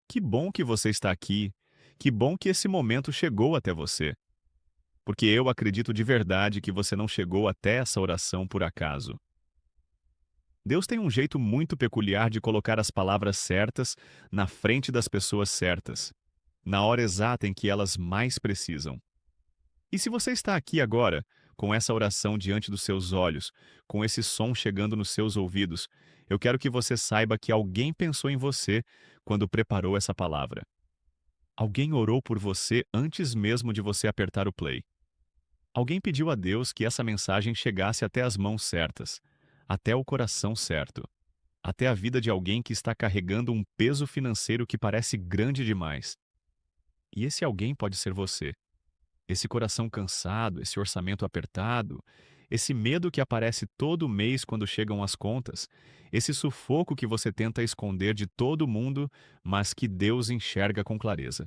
Que bom que você está aqui. Que bom que esse momento chegou até você. Porque eu acredito de verdade que você não chegou até essa oração por acaso. Deus tem um jeito muito peculiar de colocar as palavras certas na frente das pessoas certas, na hora exata em que elas mais precisam. E se você está aqui agora, com essa oração diante dos seus olhos, com esse som chegando nos seus ouvidos, eu quero que você saiba que alguém pensou em você quando preparou essa palavra. Alguém orou por você antes mesmo de você apertar o play. Alguém pediu a Deus que essa mensagem chegasse até as mãos certas, até o coração certo, até a vida de alguém que está carregando um peso financeiro que parece grande demais. E esse alguém pode ser você. Esse coração cansado, esse orçamento apertado, esse medo que aparece todo mês quando chegam as contas, esse sufoco que você tenta esconder de todo mundo, mas que Deus enxerga com clareza.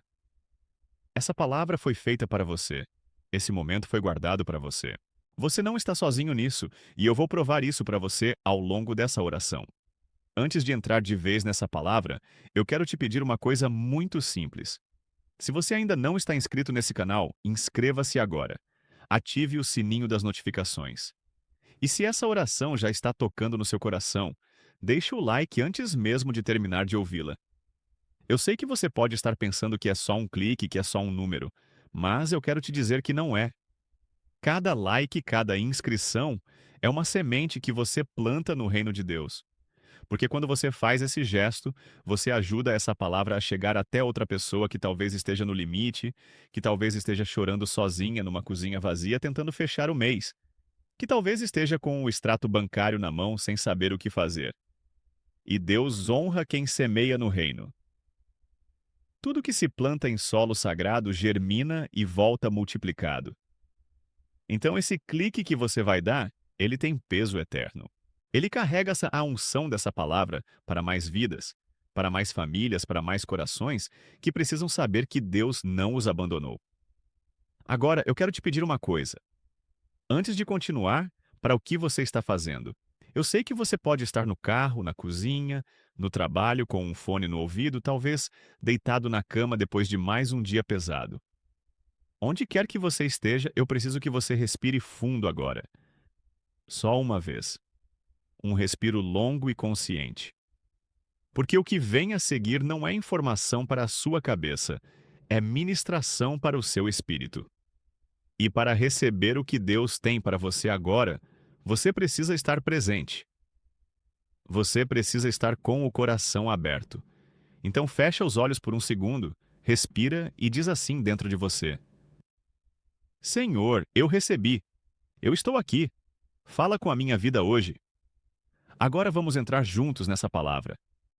Essa palavra foi feita para você. Esse momento foi guardado para você. Você não está sozinho nisso, e eu vou provar isso para você ao longo dessa oração. Antes de entrar de vez nessa palavra, eu quero te pedir uma coisa muito simples. Se você ainda não está inscrito nesse canal, inscreva-se agora. Ative o sininho das notificações. E se essa oração já está tocando no seu coração, deixe o like antes mesmo de terminar de ouvi-la. Eu sei que você pode estar pensando que é só um clique, que é só um número, mas eu quero te dizer que não é. Cada like, cada inscrição é uma semente que você planta no reino de Deus. Porque quando você faz esse gesto, você ajuda essa palavra a chegar até outra pessoa que talvez esteja no limite, que talvez esteja chorando sozinha numa cozinha vazia tentando fechar o mês, que talvez esteja com o extrato bancário na mão sem saber o que fazer. E Deus honra quem semeia no reino. Tudo que se planta em solo sagrado germina e volta multiplicado. Então esse clique que você vai dar, ele tem peso eterno. Ele carrega a unção dessa palavra para mais vidas, para mais famílias, para mais corações que precisam saber que Deus não os abandonou. Agora, eu quero te pedir uma coisa. Antes de continuar, para o que você está fazendo? Eu sei que você pode estar no carro, na cozinha, no trabalho, com um fone no ouvido, talvez deitado na cama depois de mais um dia pesado. Onde quer que você esteja, eu preciso que você respire fundo agora. Só uma vez. Um respiro longo e consciente. Porque o que vem a seguir não é informação para a sua cabeça, é ministração para o seu espírito. E para receber o que Deus tem para você agora, você precisa estar presente. Você precisa estar com o coração aberto. Então fecha os olhos por um segundo, respira e diz assim dentro de você: Senhor, eu recebi. Eu estou aqui. Fala com a minha vida hoje. Agora vamos entrar juntos nessa palavra.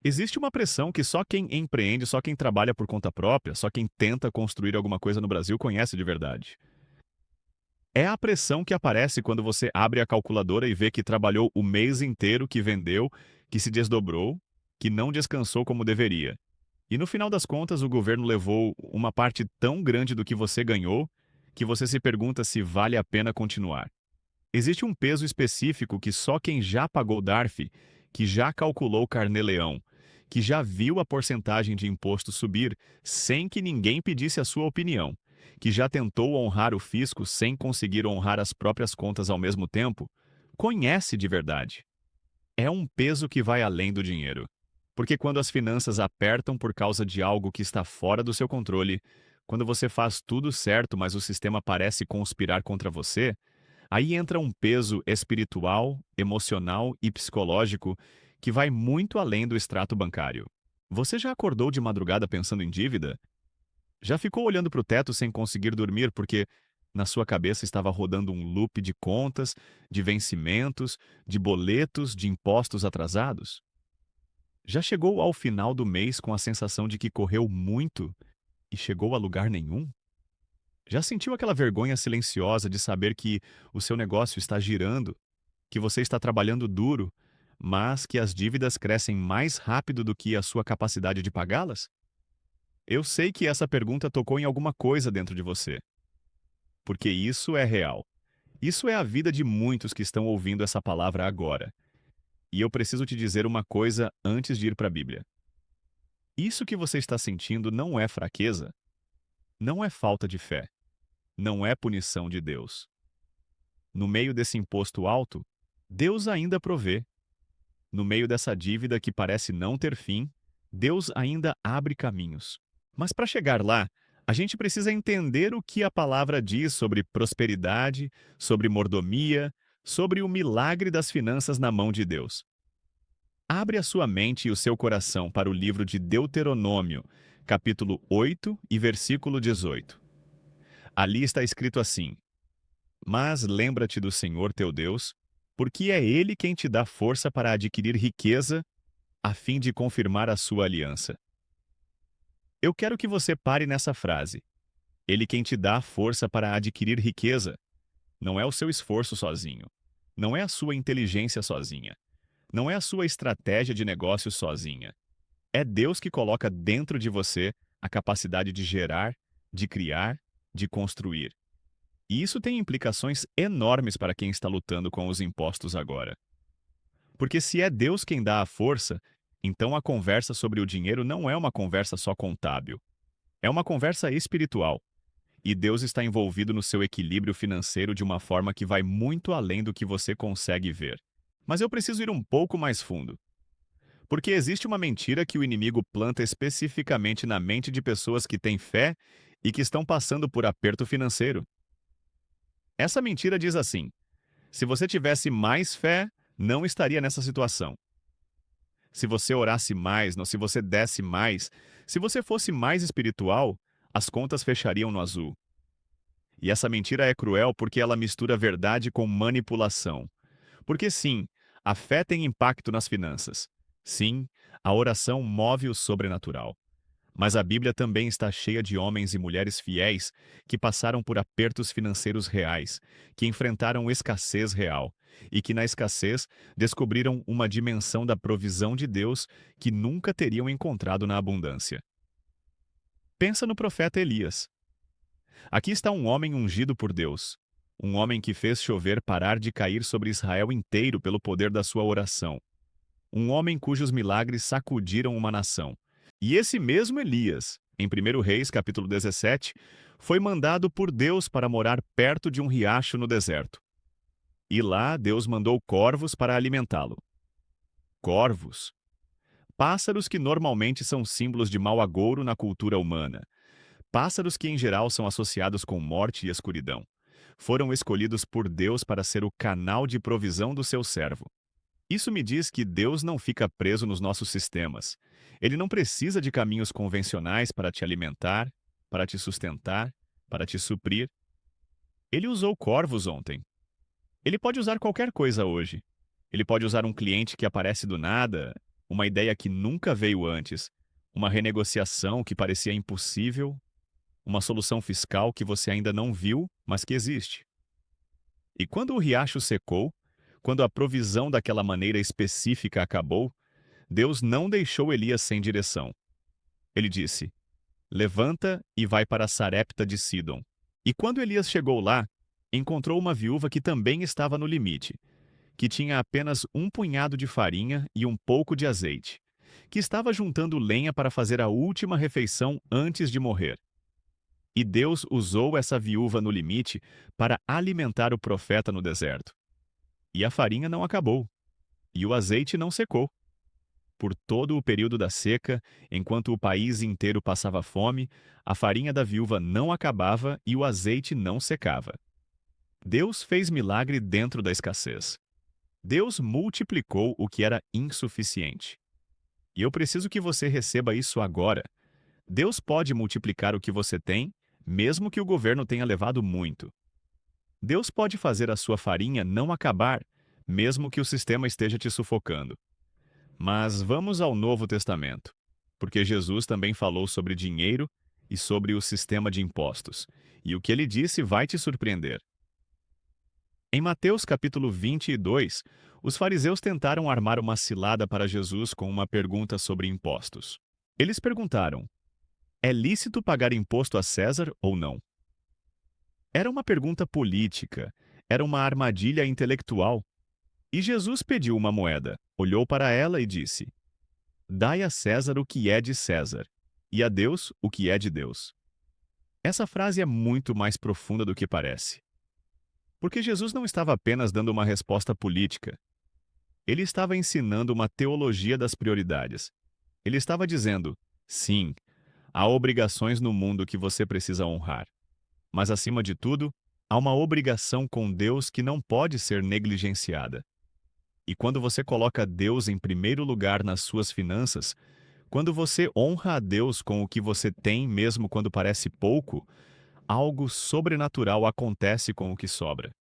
Existe uma pressão que só quem empreende, só quem trabalha por conta própria, só quem tenta construir alguma coisa no Brasil conhece de verdade. É a pressão que aparece quando você abre a calculadora e vê que trabalhou o mês inteiro, que vendeu, que se desdobrou, que não descansou como deveria. E no final das contas, o governo levou uma parte tão grande do que você ganhou que você se pergunta se vale a pena continuar. Existe um peso específico que só quem já pagou DARF, que já calculou carnê-leão, que já viu a porcentagem de imposto subir sem que ninguém pedisse a sua opinião, que já tentou honrar o fisco sem conseguir honrar as próprias contas ao mesmo tempo, conhece de verdade. É um peso que vai além do dinheiro. Porque quando as finanças apertam por causa de algo que está fora do seu controle, quando você faz tudo certo, mas o sistema parece conspirar contra você, aí entra um peso espiritual, emocional e psicológico que vai muito além do extrato bancário. Você já acordou de madrugada pensando em dívida? Já ficou olhando para o teto sem conseguir dormir porque na sua cabeça estava rodando um loop de contas, de vencimentos, de boletos, de impostos atrasados? Já chegou ao final do mês com a sensação de que correu muito e chegou a lugar nenhum? Já sentiu aquela vergonha silenciosa de saber que o seu negócio está girando, que você está trabalhando duro, mas que as dívidas crescem mais rápido do que a sua capacidade de pagá-las? Eu sei que essa pergunta tocou em alguma coisa dentro de você, porque isso é real. Isso é a vida de muitos que estão ouvindo essa palavra agora. E eu preciso te dizer uma coisa antes de ir para a Bíblia. Isso que você está sentindo não é fraqueza, não é falta de fé, não é punição de Deus. No meio desse imposto alto, Deus ainda provê. No meio dessa dívida que parece não ter fim, Deus ainda abre caminhos. Mas para chegar lá, a gente precisa entender o que a palavra diz sobre prosperidade, sobre mordomia, sobre o milagre das finanças na mão de Deus. Abre a sua mente e o seu coração para o livro de Deuteronômio, capítulo 8 e versículo 18. Ali está escrito assim: Mas lembra-te do Senhor teu Deus, porque é Ele quem te dá força para adquirir riqueza, a fim de confirmar a sua aliança. Eu quero que você pare nessa frase. Ele quem te dá força para adquirir riqueza. Não é o seu esforço sozinho. Não é a sua inteligência sozinha. Não é a sua estratégia de negócio sozinha. É Deus que coloca dentro de você a capacidade de gerar, de criar, de construir. E isso tem implicações enormes para quem está lutando com os impostos agora. Porque se é Deus quem dá a força, então a conversa sobre o dinheiro não é uma conversa só contábil. É uma conversa espiritual. E Deus está envolvido no seu equilíbrio financeiro de uma forma que vai muito além do que você consegue ver. Mas eu preciso ir um pouco mais fundo. Porque existe uma mentira que o inimigo planta especificamente na mente de pessoas que têm fé e que estão passando por aperto financeiro. Essa mentira diz assim: se você tivesse mais fé, não estaria nessa situação. Se você orasse mais, se você desse mais, se você fosse mais espiritual, as contas fechariam no azul. E essa mentira é cruel porque ela mistura verdade com manipulação. Porque sim, a fé tem impacto nas finanças. Sim, a oração move o sobrenatural. Mas a Bíblia também está cheia de homens e mulheres fiéis que passaram por apertos financeiros reais, que enfrentaram escassez real e que, na escassez, descobriram uma dimensão da provisão de Deus que nunca teriam encontrado na abundância. Pensa no profeta Elias. Aqui está um homem ungido por Deus, um homem que fez chover parar de cair sobre Israel inteiro pelo poder da sua oração, um homem cujos milagres sacudiram uma nação. E esse mesmo Elias, em 1 Reis, capítulo 17, foi mandado por Deus para morar perto de um riacho no deserto. E lá Deus mandou corvos para alimentá-lo. Corvos, pássaros que normalmente são símbolos de mau agouro na cultura humana, pássaros que em geral são associados com morte e escuridão, foram escolhidos por Deus para ser o canal de provisão do seu servo. Isso me diz que Deus não fica preso nos nossos sistemas. Ele não precisa de caminhos convencionais para te alimentar, para te sustentar, para te suprir. Ele usou corvos ontem. Ele pode usar qualquer coisa hoje. Ele pode usar um cliente que aparece do nada, uma ideia que nunca veio antes, uma renegociação que parecia impossível, uma solução fiscal que você ainda não viu, mas que existe. E quando o riacho secou, quando a provisão daquela maneira específica acabou, Deus não deixou Elias sem direção. Ele disse: levanta e vai para Sarepta de Sidom. E quando Elias chegou lá, encontrou uma viúva que também estava no limite, que tinha apenas um punhado de farinha e um pouco de azeite, que estava juntando lenha para fazer a última refeição antes de morrer. E Deus usou essa viúva no limite para alimentar o profeta no deserto. E a farinha não acabou, e o azeite não secou. Por todo o período da seca, enquanto o país inteiro passava fome, a farinha da viúva não acabava e o azeite não secava. Deus fez milagre dentro da escassez. Deus multiplicou o que era insuficiente. E eu preciso que você receba isso agora. Deus pode multiplicar o que você tem, mesmo que o governo tenha levado muito. Deus pode fazer a sua farinha não acabar, mesmo que o sistema esteja te sufocando. Mas vamos ao Novo Testamento, porque Jesus também falou sobre dinheiro e sobre o sistema de impostos, e o que ele disse vai te surpreender. Em Mateus capítulo 22, os fariseus tentaram armar uma cilada para Jesus com uma pergunta sobre impostos. Eles perguntaram: é lícito pagar imposto a César ou não? Era uma pergunta política, era uma armadilha intelectual. E Jesus pediu uma moeda, olhou para ela e disse: Dai a César o que é de César, e a Deus o que é de Deus. Essa frase é muito mais profunda do que parece. Porque Jesus não estava apenas dando uma resposta política. Ele estava ensinando uma teologia das prioridades. Ele estava dizendo: sim, há obrigações no mundo que você precisa honrar. Mas, acima de tudo, há uma obrigação com Deus que não pode ser negligenciada. E quando você coloca Deus em primeiro lugar nas suas finanças, quando você honra a Deus com o que você tem, mesmo quando parece pouco, algo sobrenatural acontece com o que sobra.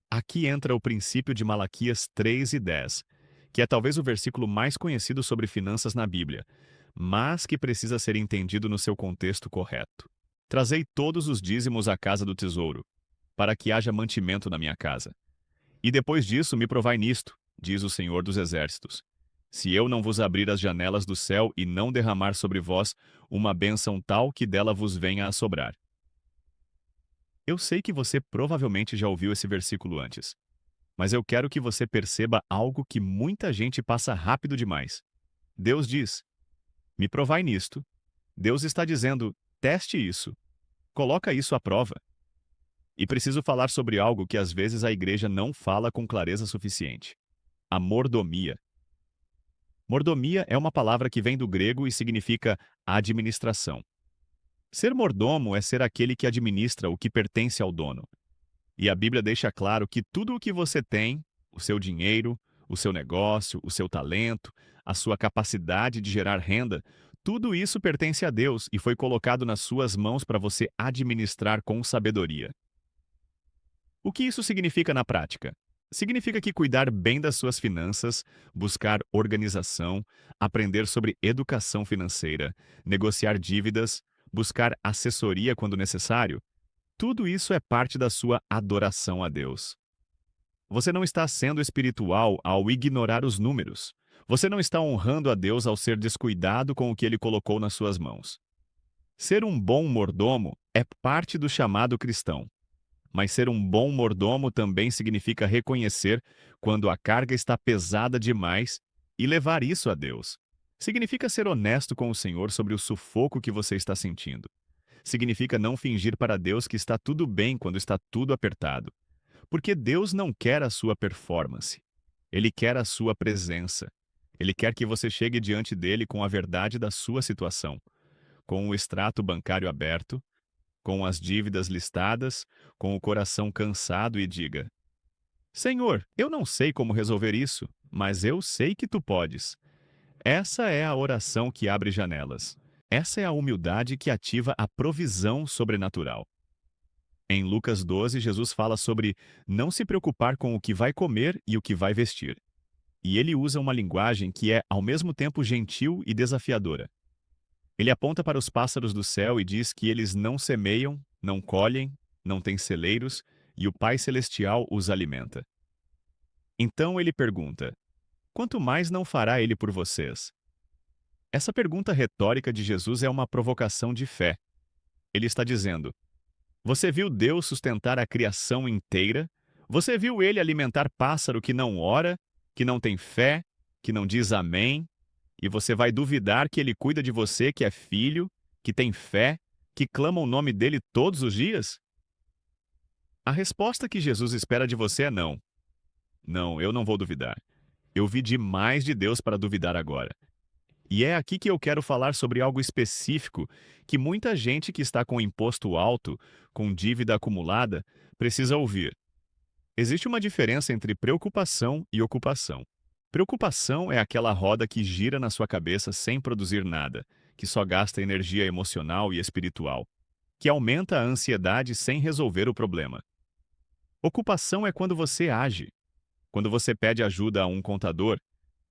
Aqui entra o princípio de Malaquias 3:10, que é talvez o versículo mais conhecido sobre finanças na Bíblia, mas que precisa ser entendido no seu contexto correto. Trazei todos os dízimos à casa do tesouro, para que haja mantimento na minha casa. E depois disso me provai nisto, diz o Senhor dos Exércitos: se eu não vos abrir as janelas do céu e não derramar sobre vós uma bênção tal que dela vos venha a sobrar. Eu sei que você provavelmente já ouviu esse versículo antes, mas eu quero que você perceba algo que muita gente passa rápido demais. Deus diz: me provai nisto. Deus está dizendo: teste isso. Coloca isso à prova. E preciso falar sobre algo que às vezes a igreja não fala com clareza suficiente: a mordomia. Mordomia é uma palavra que vem do grego e significa administração. Ser mordomo é ser aquele que administra o que pertence ao dono. E a Bíblia deixa claro que tudo o que você tem, o seu dinheiro, o seu negócio, o seu talento, a sua capacidade de gerar renda, tudo isso pertence a Deus e foi colocado nas suas mãos para você administrar com sabedoria. O que isso significa na prática? Significa que cuidar bem das suas finanças, buscar organização, aprender sobre educação financeira, negociar dívidas, buscar assessoria quando necessário, tudo isso é parte da sua adoração a Deus. Você não está sendo espiritual ao ignorar os números. Você não está honrando a Deus ao ser descuidado com o que Ele colocou nas suas mãos. Ser um bom mordomo é parte do chamado cristão. Mas ser um bom mordomo também significa reconhecer quando a carga está pesada demais e levar isso a Deus. Significa ser honesto com o Senhor sobre o sufoco que você está sentindo. Significa não fingir para Deus que está tudo bem quando está tudo apertado. Porque Deus não quer a sua performance. Ele quer a sua presença. Ele quer que você chegue diante dele com a verdade da sua situação, com o extrato bancário aberto, com as dívidas listadas, com o coração cansado e diga: Senhor, eu não sei como resolver isso, mas eu sei que tu podes. Essa é a oração que abre janelas. Essa é a humildade que ativa a provisão sobrenatural. Em Lucas 12, Jesus fala sobre não se preocupar com o que vai comer e o que vai vestir. E ele usa uma linguagem que é, ao mesmo tempo, gentil e desafiadora. Ele aponta para os pássaros do céu e diz que eles não semeiam, não colhem, não têm celeiros, e o Pai Celestial os alimenta. Então ele pergunta: quanto mais não fará ele por vocês? Essa pergunta retórica de Jesus é uma provocação de fé. Ele está dizendo: você viu Deus sustentar a criação inteira? Você viu ele alimentar pássaro que não ora, que não tem fé, que não diz amém? E você vai duvidar que ele cuida de você, que é filho, que tem fé, que clama o nome dele todos os dias? A resposta que Jesus espera de você é não. Não, eu não vou duvidar. Eu vi demais de Deus para duvidar agora. E é aqui que eu quero falar sobre algo específico que muita gente que está com imposto alto, com dívida acumulada, precisa ouvir. Existe uma diferença entre preocupação e ocupação. Preocupação é aquela roda que gira na sua cabeça sem produzir nada, que só gasta energia emocional e espiritual, que aumenta a ansiedade sem resolver o problema. Ocupação é quando você age, quando você pede ajuda a um contador,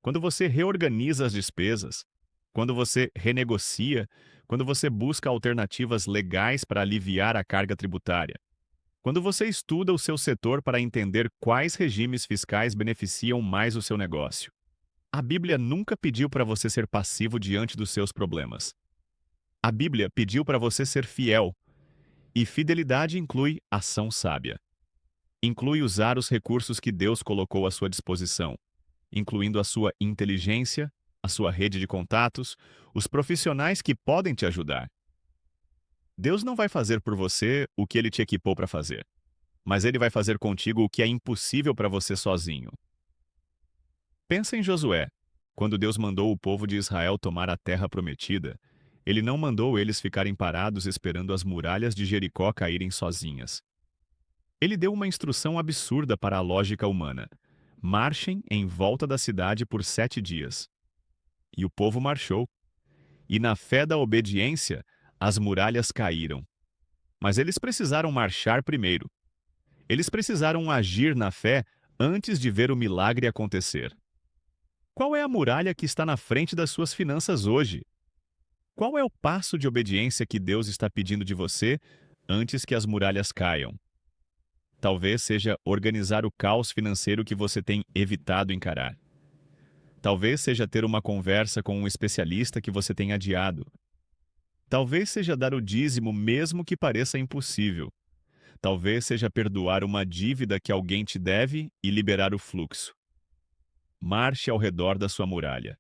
quando você reorganiza as despesas, quando você renegocia, quando você busca alternativas legais para aliviar a carga tributária, quando você estuda o seu setor para entender quais regimes fiscais beneficiam mais o seu negócio. A Bíblia nunca pediu para você ser passivo diante dos seus problemas. A Bíblia pediu para você ser fiel, e fidelidade inclui ação sábia. Inclui usar os recursos que Deus colocou à sua disposição, incluindo a sua inteligência, a sua rede de contatos, os profissionais que podem te ajudar. Deus não vai fazer por você o que ele te equipou para fazer, mas ele vai fazer contigo o que é impossível para você sozinho. Pensa em Josué. Quando Deus mandou o povo de Israel tomar a terra prometida, ele não mandou eles ficarem parados esperando as muralhas de Jericó caírem sozinhas. Ele deu uma instrução absurda para a lógica humana. Marchem em volta da cidade por 7 dias. E o povo marchou. E na fé da obediência, as muralhas caíram. Mas eles precisaram marchar primeiro. Eles precisaram agir na fé antes de ver o milagre acontecer. Qual é a muralha que está na frente das suas finanças hoje? Qual é o passo de obediência que Deus está pedindo de você antes que as muralhas caiam? Talvez seja organizar o caos financeiro que você tem evitado encarar. Talvez seja ter uma conversa com um especialista que você tem adiado. Talvez seja dar o dízimo mesmo que pareça impossível. Talvez seja perdoar uma dívida que alguém te deve e liberar o fluxo. Marche ao redor da sua muralha.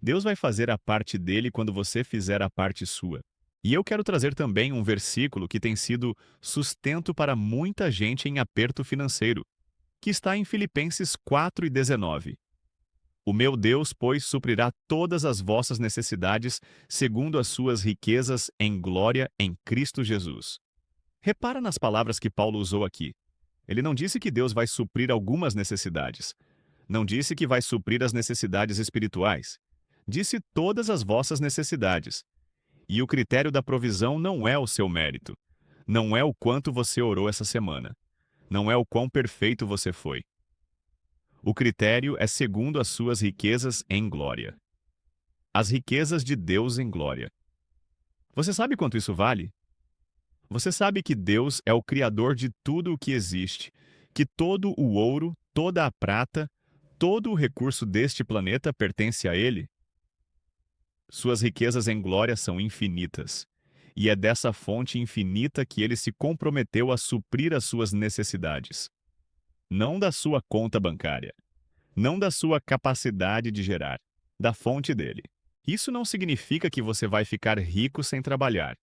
Deus vai fazer a parte dele quando você fizer a parte sua. E eu quero trazer também um versículo que tem sido sustento para muita gente em aperto financeiro, que está em Filipenses 4:19. O meu Deus, pois, suprirá todas as vossas necessidades segundo as suas riquezas em glória em Cristo Jesus. Repara nas palavras que Paulo usou aqui. Ele não disse que Deus vai suprir algumas necessidades. Não disse que vai suprir as necessidades espirituais. Disse todas as vossas necessidades. E o critério da provisão não é o seu mérito. Não é o quanto você orou essa semana. Não é o quão perfeito você foi. O critério é segundo as suas riquezas em glória. As riquezas de Deus em glória. Você sabe quanto isso vale? Você sabe que Deus é o Criador de tudo o que existe, que todo o ouro, toda a prata, todo o recurso deste planeta pertence a Ele? Suas riquezas em glória são infinitas, e é dessa fonte infinita que Ele se comprometeu a suprir as suas necessidades. Não da sua conta bancária, não da sua capacidade de gerar, da fonte dele. Isso não significa que você vai ficar rico sem trabalhar.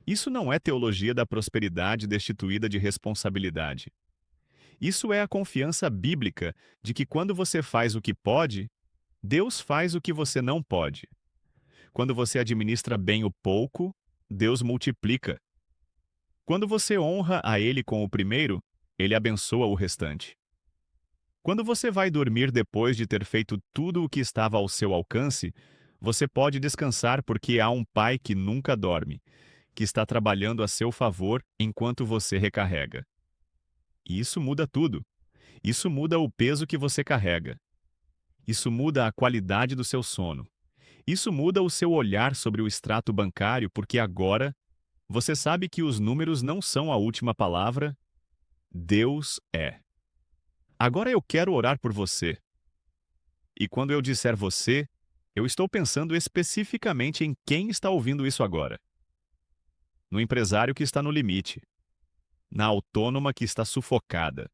Isso não é teologia da prosperidade destituída de responsabilidade. Isso é a confiança bíblica de que quando você faz o que pode, Deus faz o que você não pode. Quando você administra bem o pouco, Deus multiplica. Quando você honra a Ele com o primeiro, Ele abençoa o restante. Quando você vai dormir depois de ter feito tudo o que estava ao seu alcance, você pode descansar porque há um Pai que nunca dorme, que está trabalhando a seu favor enquanto você recarrega. E isso muda tudo. Isso muda o peso que você carrega. Isso muda a qualidade do seu sono. Isso muda o seu olhar sobre o extrato bancário, porque agora você sabe que os números não são a última palavra. Deus é. Agora eu quero orar por você. E quando eu disser você, eu estou pensando especificamente em quem está ouvindo isso agora. No empresário que está no limite. Na autônoma que está sufocada.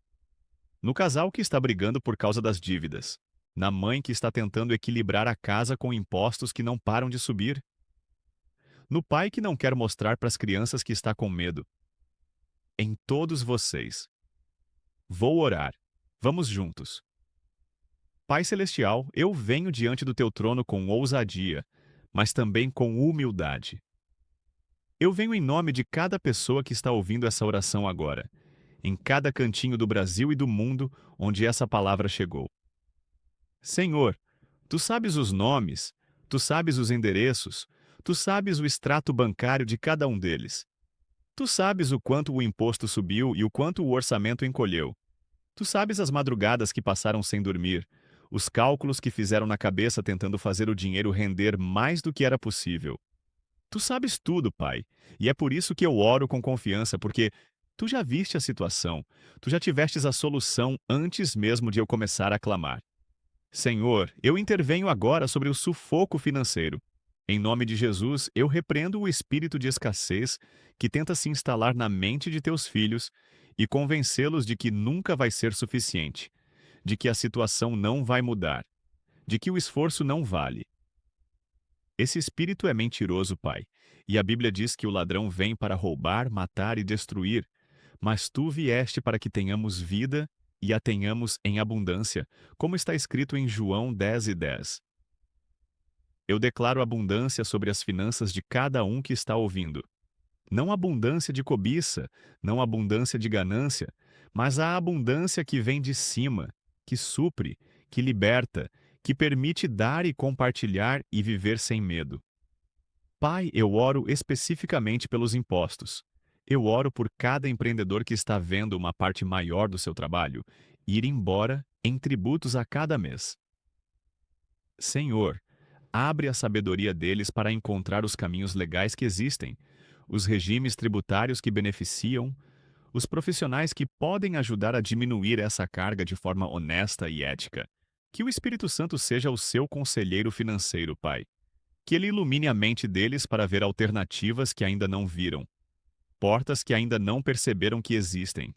No casal que está brigando por causa das dívidas. Na mãe que está tentando equilibrar a casa com impostos que não param de subir. No pai que não quer mostrar para as crianças que está com medo. Em todos vocês. Vou orar. Vamos juntos. Pai Celestial, eu venho diante do teu trono com ousadia, mas também com humildade. Eu venho em nome de cada pessoa que está ouvindo essa oração agora, em cada cantinho do Brasil e do mundo onde essa palavra chegou. Senhor, tu sabes os nomes, tu sabes os endereços, tu sabes o extrato bancário de cada um deles. Tu sabes o quanto o imposto subiu e o quanto o orçamento encolheu. Tu sabes as madrugadas que passaram sem dormir, os cálculos que fizeram na cabeça tentando fazer o dinheiro render mais do que era possível. Tu sabes tudo, Pai, e é por isso que eu oro com confiança, porque tu já viste a situação, tu já tivestes a solução antes mesmo de eu começar a clamar. Senhor, eu intervenho agora sobre o sufoco financeiro. Em nome de Jesus, eu repreendo o espírito de escassez que tenta se instalar na mente de teus filhos e convencê-los de que nunca vai ser suficiente, de que a situação não vai mudar, de que o esforço não vale. Esse espírito é mentiroso, Pai, e a Bíblia diz que o ladrão vem para roubar, matar e destruir, mas tu vieste para que tenhamos vida e a tenhamos em abundância, como está escrito em João 10:10. Eu declaro abundância sobre as finanças de cada um que está ouvindo. Não abundância de cobiça, não abundância de ganância, mas a abundância que vem de cima, que supre, que liberta, que permite dar e compartilhar e viver sem medo. Pai, eu oro especificamente pelos impostos. Eu oro por cada empreendedor que está vendo uma parte maior do seu trabalho ir embora em tributos a cada mês. Senhor, abre a sabedoria deles para encontrar os caminhos legais que existem, os regimes tributários que beneficiam, os profissionais que podem ajudar a diminuir essa carga de forma honesta e ética. Que o Espírito Santo seja o seu conselheiro financeiro, Pai. Que ele ilumine a mente deles para ver alternativas que ainda não viram, portas que ainda não perceberam que existem.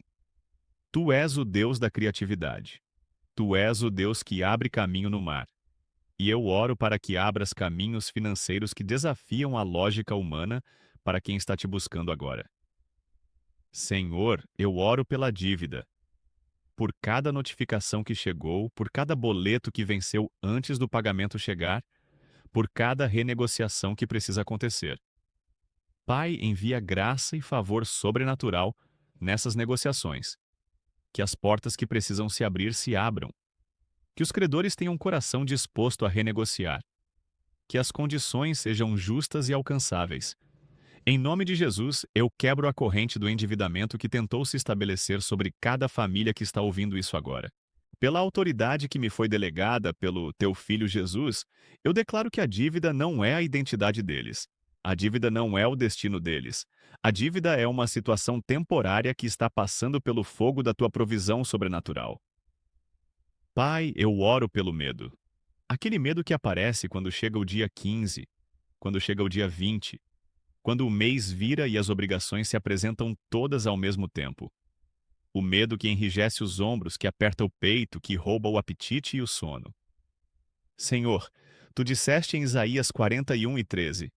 Tu és o Deus da criatividade. Tu és o Deus que abre caminho no mar. E eu oro para que abras caminhos financeiros que desafiam a lógica humana para quem está te buscando agora. Senhor, eu oro pela dívida. Por cada notificação que chegou, por cada boleto que venceu antes do pagamento chegar, por cada renegociação que precisa acontecer. Pai, envia graça e favor sobrenatural nessas negociações. Que as portas que precisam se abrir se abram. Que os credores tenham um coração disposto a renegociar. Que as condições sejam justas e alcançáveis. Em nome de Jesus, eu quebro a corrente do endividamento que tentou se estabelecer sobre cada família que está ouvindo isso agora. Pela autoridade que me foi delegada pelo teu filho Jesus, eu declaro que a dívida não é a identidade deles. A dívida não é o destino deles. A dívida é uma situação temporária que está passando pelo fogo da tua provisão sobrenatural. Pai, eu oro pelo medo. Aquele medo que aparece quando chega o dia 15, quando chega o dia 20, quando o mês vira e as obrigações se apresentam todas ao mesmo tempo. O medo que enrijece os ombros, que aperta o peito, que rouba o apetite e o sono. Senhor, tu disseste em Isaías 41:13: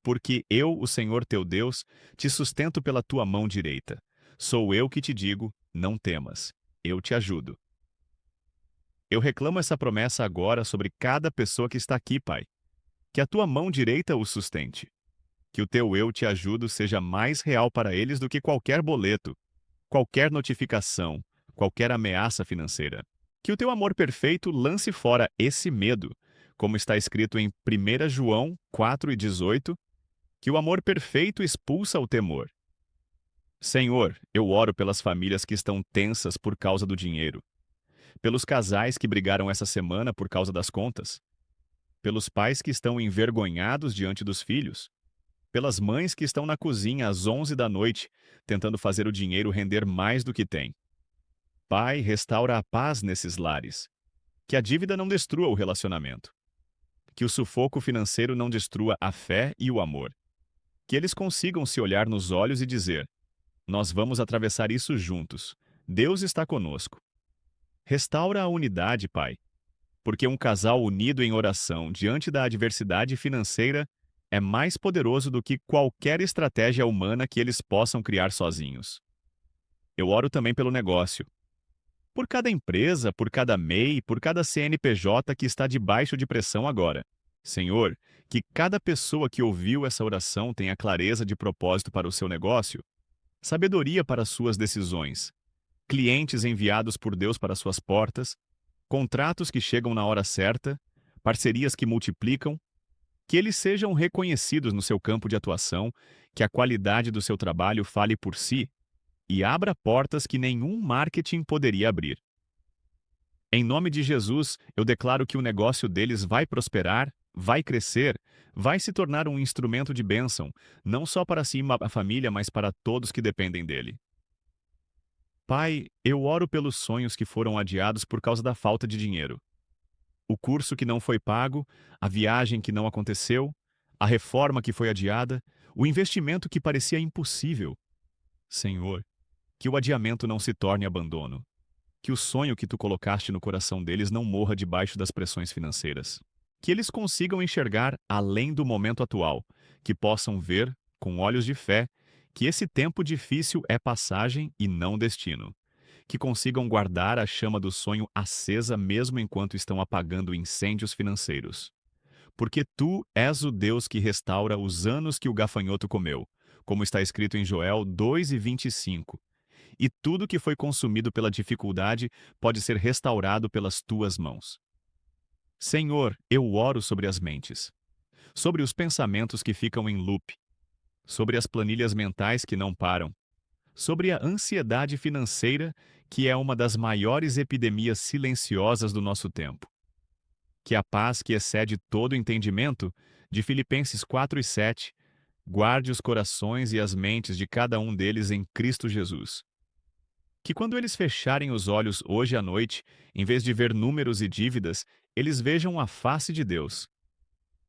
Porque eu, o Senhor teu Deus, te sustento pela tua mão direita. Sou eu que te digo, não temas. Eu te ajudo. Eu reclamo essa promessa agora sobre cada pessoa que está aqui, Pai. Que a tua mão direita o sustente. Que o teu eu te ajudo seja mais real para eles do que qualquer boleto, qualquer notificação, qualquer ameaça financeira. Que o teu amor perfeito lance fora esse medo, como está escrito em 1 João 4:18, que o amor perfeito expulsa o temor. Senhor, eu oro pelas famílias que estão tensas por causa do dinheiro, pelos casais que brigaram essa semana por causa das contas, pelos pais que estão envergonhados diante dos filhos, pelas mães que estão na cozinha às 11 da noite, tentando fazer o dinheiro render mais do que tem. Pai, restaura a paz nesses lares. Que a dívida não destrua o relacionamento. Que o sufoco financeiro não destrua a fé e o amor. Que eles consigam se olhar nos olhos e dizer: nós vamos atravessar isso juntos. Deus está conosco. Restaura a unidade, Pai. Porque um casal unido em oração diante da adversidade financeira é mais poderoso do que qualquer estratégia humana que eles possam criar sozinhos. Eu oro também pelo negócio. Por cada empresa, por cada MEI, por cada CNPJ que está debaixo de pressão agora. Senhor, que cada pessoa que ouviu essa oração tenha clareza de propósito para o seu negócio, sabedoria para suas decisões, clientes enviados por Deus para suas portas, contratos que chegam na hora certa, parcerias que multiplicam, que eles sejam reconhecidos no seu campo de atuação, que a qualidade do seu trabalho fale por si e abra portas que nenhum marketing poderia abrir. Em nome de Jesus, eu declaro que o negócio deles vai prosperar, vai crescer, vai se tornar um instrumento de bênção, não só para si e a família, mas para todos que dependem dele. Pai, eu oro pelos sonhos que foram adiados por causa da falta de dinheiro. O curso que não foi pago, a viagem que não aconteceu, a reforma que foi adiada, o investimento que parecia impossível. Senhor, que o adiamento não se torne abandono. Que o sonho que tu colocaste no coração deles não morra debaixo das pressões financeiras. Que eles consigam enxergar além do momento atual, que possam ver, com olhos de fé, que esse tempo difícil é passagem e não destino. Que consigam guardar a chama do sonho acesa mesmo enquanto estão apagando incêndios financeiros. Porque tu és o Deus que restaura os anos que o gafanhoto comeu, como está escrito em Joel 2:25. E tudo que foi consumido pela dificuldade pode ser restaurado pelas tuas mãos. Senhor, eu oro sobre as mentes, sobre os pensamentos que ficam em loop, sobre as planilhas mentais que não param, sobre a ansiedade financeira, que é uma das maiores epidemias silenciosas do nosso tempo. Que a paz que excede todo entendimento, de Filipenses 4:7, guarde os corações e as mentes de cada um deles em Cristo Jesus. Que quando eles fecharem os olhos hoje à noite, em vez de ver números e dívidas, eles vejam a face de Deus.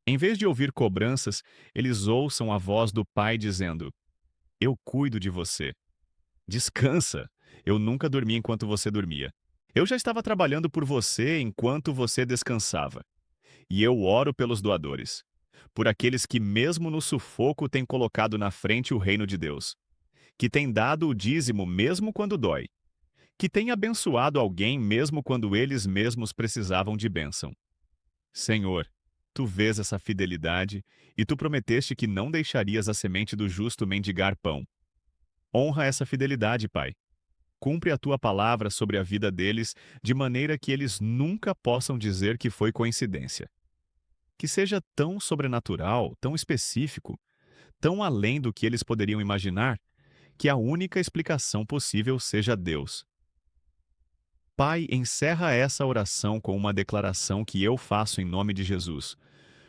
Em vez de ouvir cobranças, eles ouçam a voz do Pai dizendo: Eu cuido de você. Descansa. Eu nunca dormi enquanto você dormia. Eu já estava trabalhando por você enquanto você descansava. E eu oro pelos doadores, por aqueles que mesmo no sufoco têm colocado na frente o reino de Deus, que têm dado o dízimo mesmo quando dói, que têm abençoado alguém mesmo quando eles mesmos precisavam de bênção. Senhor, tu vês essa fidelidade e tu prometeste que não deixarias a semente do justo mendigar pão. Honra essa fidelidade, Pai. Cumpre a tua palavra sobre a vida deles, de maneira que eles nunca possam dizer que foi coincidência. Que seja tão sobrenatural, tão específico, tão além do que eles poderiam imaginar, que a única explicação possível seja Deus. Pai, encerra essa oração com uma declaração que eu faço em nome de Jesus,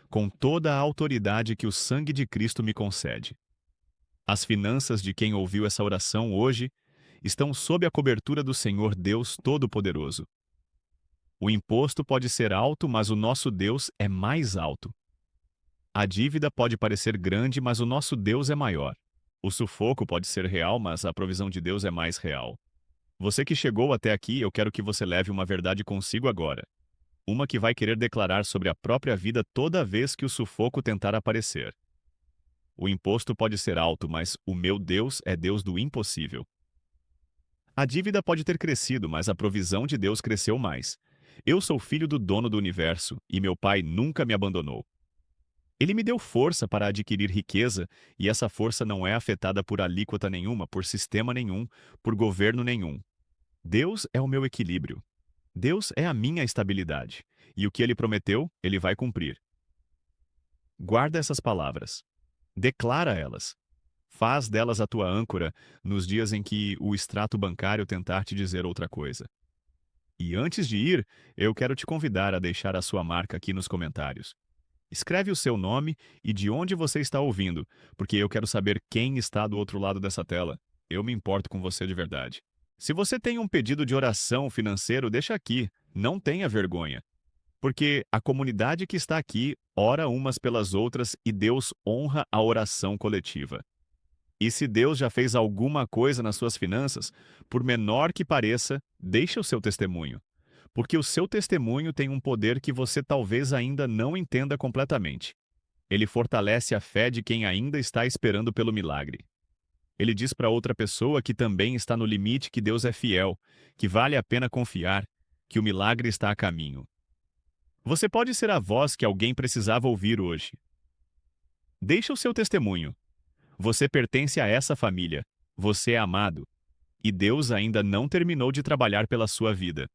com toda a autoridade que o sangue de Cristo me concede. As finanças de quem ouviu essa oração hoje estão sob a cobertura do Senhor Deus Todo-Poderoso. O imposto pode ser alto, mas o nosso Deus é mais alto. A dívida pode parecer grande, mas o nosso Deus é maior. O sufoco pode ser real, mas a provisão de Deus é mais real. Você que chegou até aqui, eu quero que você leve uma verdade consigo agora. Uma que vai querer declarar sobre a própria vida toda vez que o sufoco tentar aparecer. O imposto pode ser alto, mas o meu Deus é Deus do impossível. A dívida pode ter crescido, mas a provisão de Deus cresceu mais. Eu sou filho do dono do universo e meu pai nunca me abandonou. Ele me deu força para adquirir riqueza e essa força não é afetada por alíquota nenhuma, por sistema nenhum, por governo nenhum. Deus é o meu equilíbrio. Deus é a minha estabilidade. E o que ele prometeu, ele vai cumprir. Guarda essas palavras. Declara elas. Faz delas a tua âncora nos dias em que o extrato bancário tentar te dizer outra coisa. E antes de ir, eu quero te convidar a deixar a sua marca aqui nos comentários. Escreve o seu nome e de onde você está ouvindo, porque eu quero saber quem está do outro lado dessa tela. Eu me importo com você de verdade. Se você tem um pedido de oração financeiro, deixa aqui. Não tenha vergonha. Porque a comunidade que está aqui ora umas pelas outras e Deus honra a oração coletiva. E se Deus já fez alguma coisa nas suas finanças, por menor que pareça, deixe o seu testemunho. Porque o seu testemunho tem um poder que você talvez ainda não entenda completamente. Ele fortalece a fé de quem ainda está esperando pelo milagre. Ele diz para outra pessoa que também está no limite que Deus é fiel, que vale a pena confiar, que o milagre está a caminho. Você pode ser a voz que alguém precisava ouvir hoje. Deixe o seu testemunho. Você pertence a essa família. Você é amado. E Deus ainda não terminou de trabalhar pela sua vida.